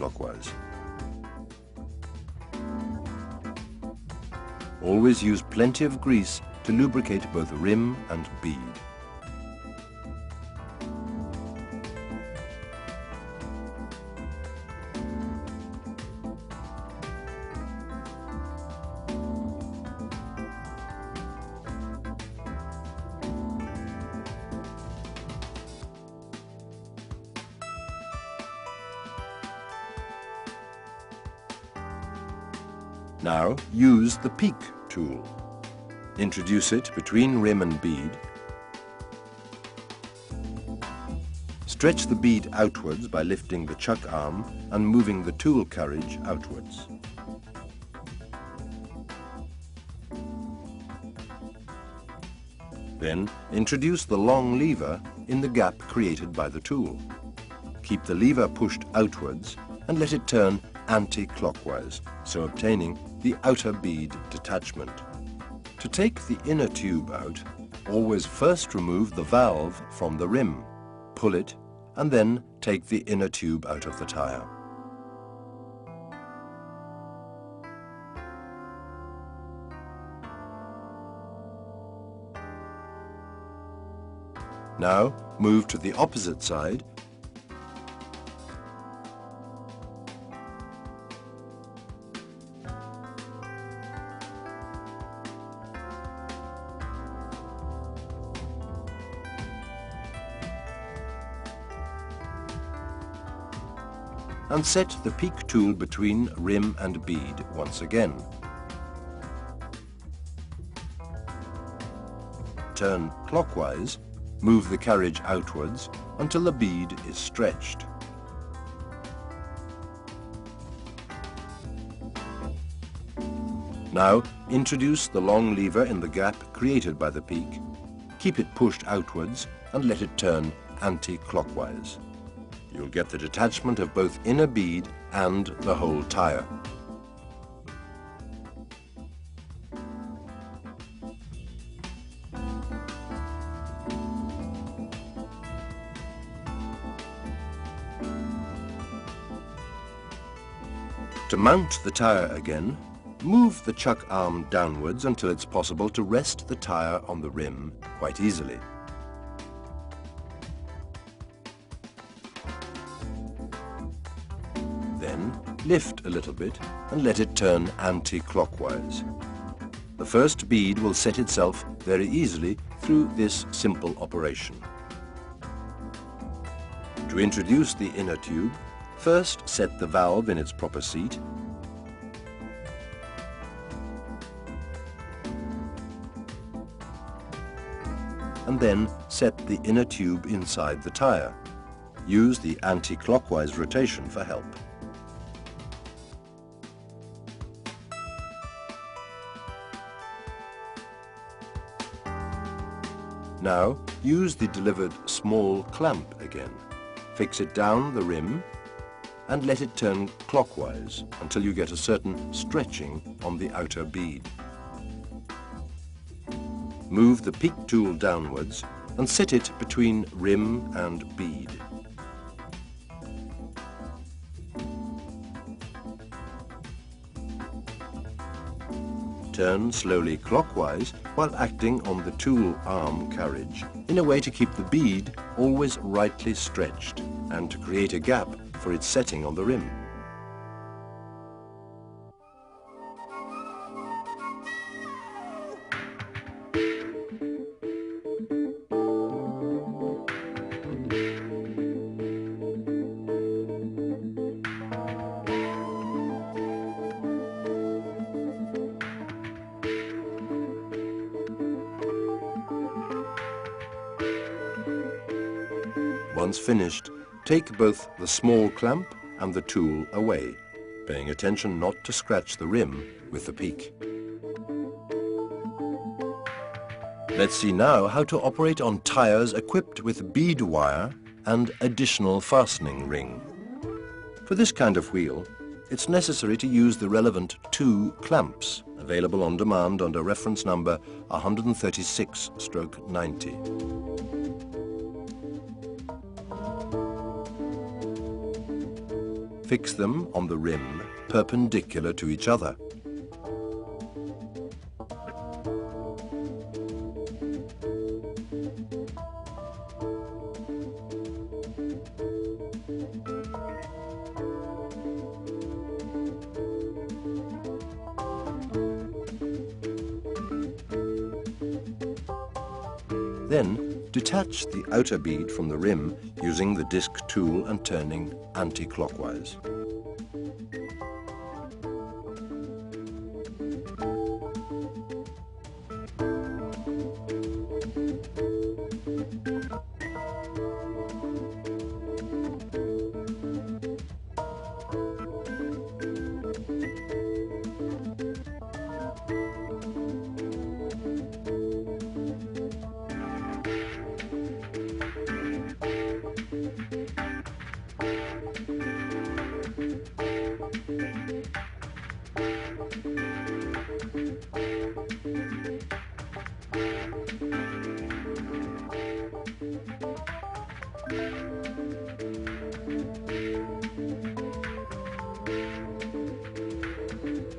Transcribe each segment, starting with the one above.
anti-clockwise. Always use plenty of grease to lubricate both rim and bead. Now use the peak tool. Introduce it between rim and bead. Stretch the bead outwards by lifting the chuck arm and moving the tool carriage outwards. Then introduce the long lever in the gap created by the tool. Keep the lever pushed outwards and let it turn anti-clockwise, so obtaining the outer bead detachment. To take the inner tube out, always first remove the valve from the rim, pull it, and then take the inner tube out of the tire. Now move to the opposite side and set the peak tool between rim and bead once again. Turn clockwise, move the carriage outwards until the bead is stretched. Now introduce the long lever in the gap created by the peak, keep it pushed outwards and let it turn anti-clockwise. You'll get the detachment of both inner bead and the whole tire. To mount the tire again, move the chuck arm downwards until it's possible to rest the tire on the rim quite easily. Then lift a little bit and let it turn anti-clockwise. The first bead will set itself very easily through this simple operation. To introduce the inner tube, first set the valve in its proper seat. And then set the inner tube inside the tire. Use the anti-clockwise rotation for help. Now use the delivered small clamp again. Fix it down the rim and let it turn clockwise until you get a certain stretching on the outer bead. Move the peak tool downwards and set it between rim and bead. Turn slowly clockwise while acting on the tool arm carriage in a way to keep the bead always rightly stretched and to create a gap for its setting on the rim. Once finished, take both the small clamp and the tool away, paying attention not to scratch the rim with the peak. Let's see now how to operate on tires equipped with bead wire and additional fastening ring. For this kind of wheel, it's necessary to use the relevant 2 clamps available on demand under reference number 136/90. Fix them on the rim perpendicular to each other. Then, detach the outer bead from the rim using the disc tool and turning anti-clockwise.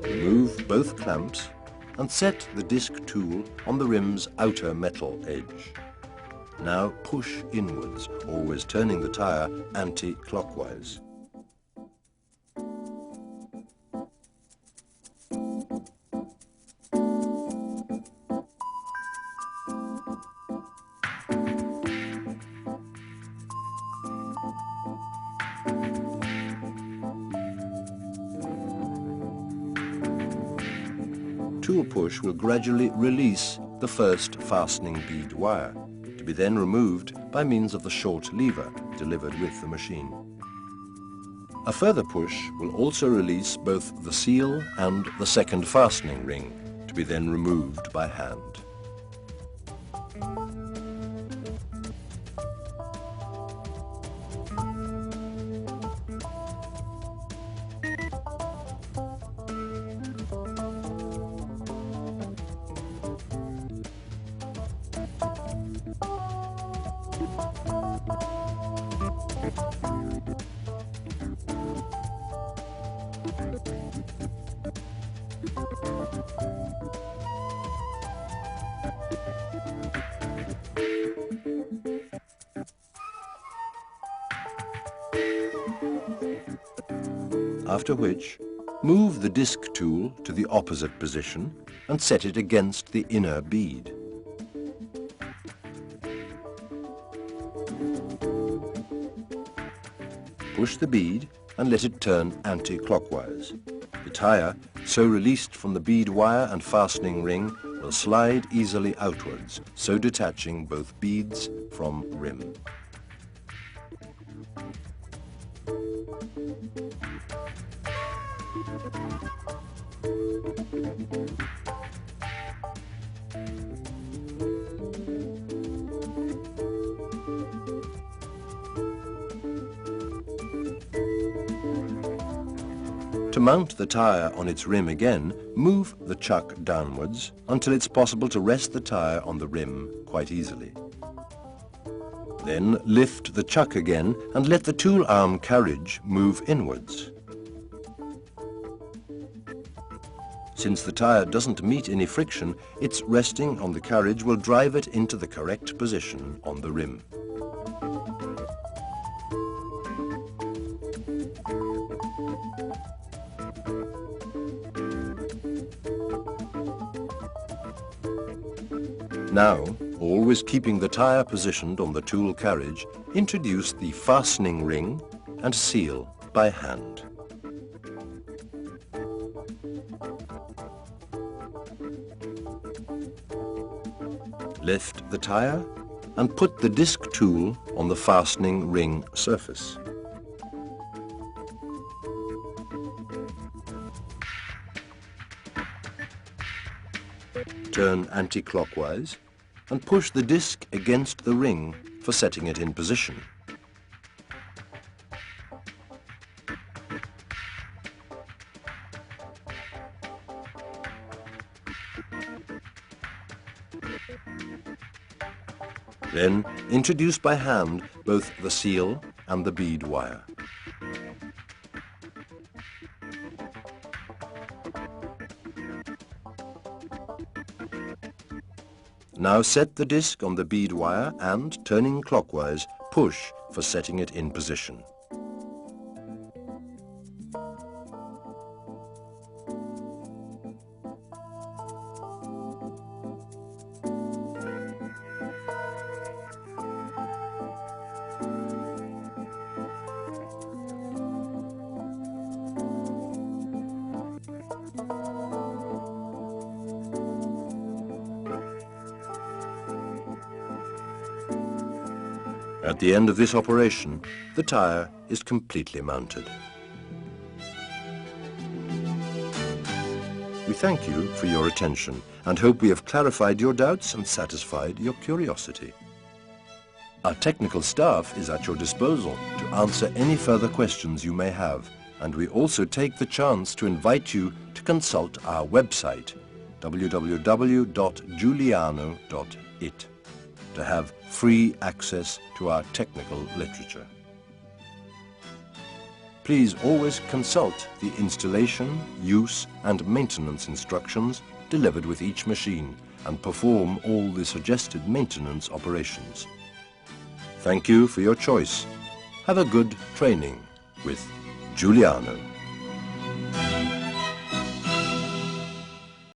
Remove both clamps and set the disc tool on the rim's outer metal edge. Now push inwards, always turning the tyre anti-clockwise. Tool push will gradually release the first fastening bead wire, to be then removed by means of the short lever delivered with the machine. A further push will also release both the seal and the second fastening ring, to be then removed by hand. After which, move the disc tool to the opposite position and set it against the inner bead. Push the bead and let it turn anti-clockwise. The tyre, so released from the bead wire and fastening ring, will slide easily outwards, so detaching both beads from rim. To mount the tyre on its rim again, move the chuck downwards until it's possible to rest the tyre on the rim quite easily. Then lift the chuck again and let the tool arm carriage move inwards. Since the tyre doesn't meet any friction, its resting on the carriage will drive it into the correct position on the rim. Now, always keeping the tyre positioned on the tool carriage, introduce the fastening ring and seal by hand. Lift the tyre and put the disc tool on the fastening ring surface. Turn anti-clockwise and push the disc against the ring for setting it in position. Then introduce by hand both the seal and the bead wire. Now set the disc on the bead wire and, turning clockwise, push for setting it in position. At the end of this operation, the tyre is completely mounted. We thank you for your attention and hope we have clarified your doubts and satisfied your curiosity. Our technical staff is at your disposal to answer any further questions you may have, and we also take the chance to invite you to consult our website, www.giuliano.it, to have free access to our technical literature. Please always consult the installation, use and maintenance instructions delivered with each machine and perform all the suggested maintenance operations. Thank you for your choice. Have a good training with Giuliano.